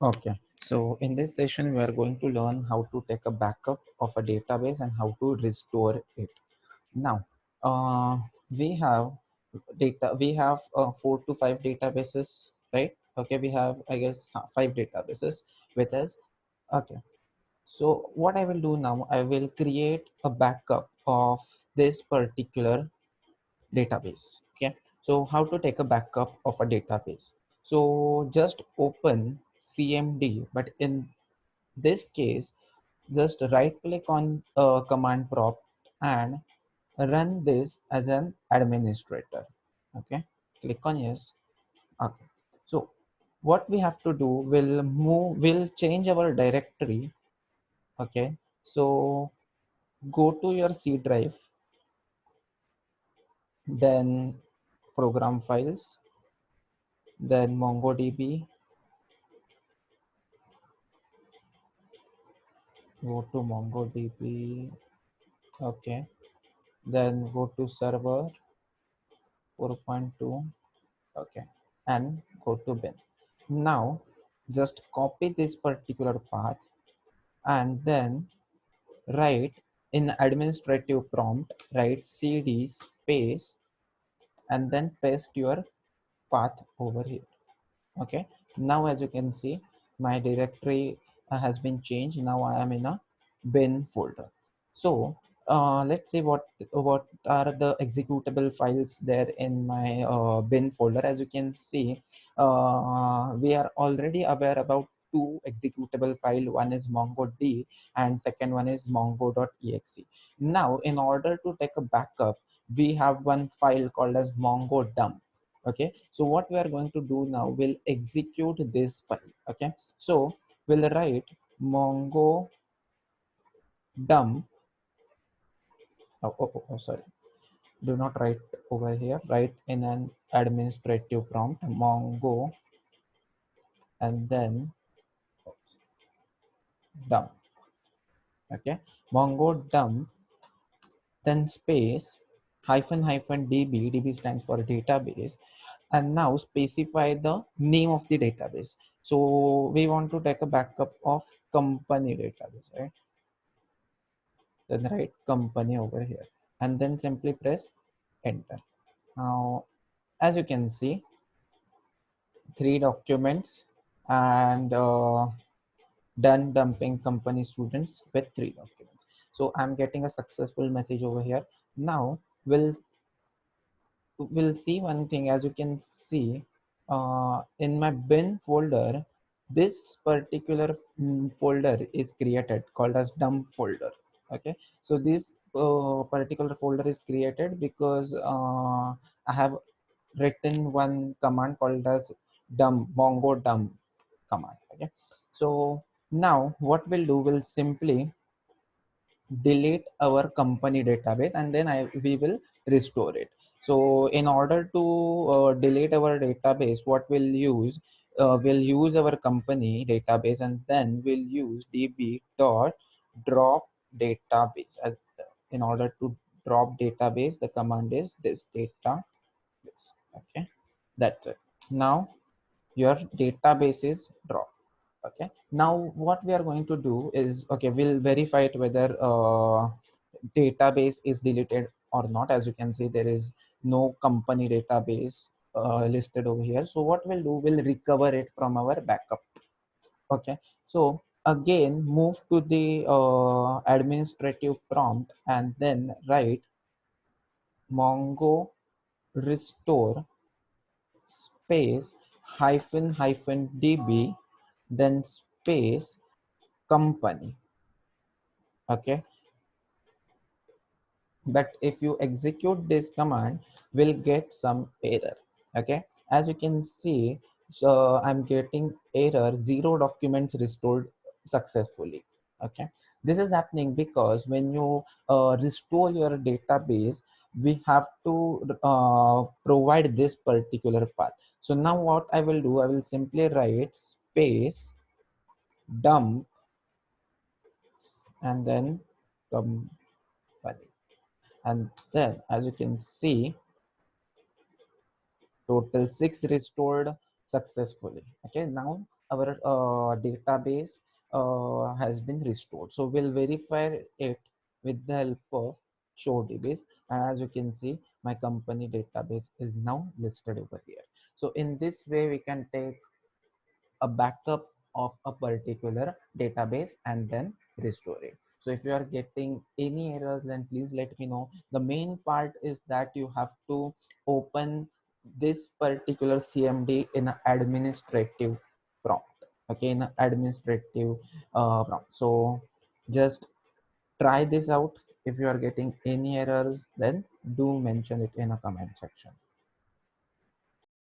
Okay, so in this session, we are going to learn how to take a backup of a database and how to restore it. Now, we have we have 4 to 5 databases, right? Okay, we have, I guess, 5 databases with us. Okay, so what I will do now, I will create a backup of this particular database. Okay, so how to take a backup of a database? So just open cmd, but in this case just right click on command prompt and run this as an administrator. Okay, click on yes. Okay, so what we have to do, we'll change our directory. Okay, so go to your C drive, then program files, then MongoDB, go to MongoDB, okay, then go to server 4.2, okay, and go to bin. Now just copy this particular path and then write in administrative prompt, write cd space and then paste your path over here. Okay, now as you can see, my directory has been changed. Now I am in a bin folder. So let's see what are the executable files there in my bin folder. As you can see, we are already aware about two executable file. One is MongoD and second one is mongo.exe. Now in order to take a backup, we have one file called as mongodump. Okay, so what we are going to do now, we'll execute this file. Okay, so we'll write mongo dump. Sorry, do not write over here, write in an administrative prompt mongo and then dump. Okay, mongo dump, then space db stands for database, and now specify the name of the database. So we want to take a backup of company database, right? Then write company over here and then simply press enter. Now as you can see, 3 documents and done dumping company students with 3 documents. So I'm getting a successful message over here. Now we'll see one thing. As you can see, in my bin folder, this particular folder is created called as dump folder. Okay, so this particular folder is created because I have written one command called as dump, mongo dump command. Okay, so now what we'll do, we'll simply delete our company database and then we will restore it. So in order to delete our database, what we'll use our company database and then we'll use db dot drop database. In order to drop database, the command is this database. Okay, that's it. Now your database is dropped. Okay, now what we are going to do is, okay, we'll verify it whether database is deleted or not. As you can see, there is no company database listed over here. So what we'll do, we'll recover it from our backup. Okay, so again move to the administrative prompt and then write mongo restore space db then space company. Okay, but if you execute this command, we'll get some error. Okay, as you can see, so I'm getting error 0 documents restored successfully. Okay, this is happening because when you restore your database, we have to provide this particular path. So now what I will do, I will simply write space dump and then company, and then as you can see, total 6 restored successfully. Okay, now our database has been restored. So we'll verify it with the help of show database, and as you can see, my company database is now listed over here. So in this way we can take a backup of a particular database and then restore it. So if you are getting any errors, then please let me know. The main part is that you have to open this particular CMD in an administrative prompt. Okay, in an administrative prompt. So just try this out. If you are getting any errors, then do mention it in a comment section.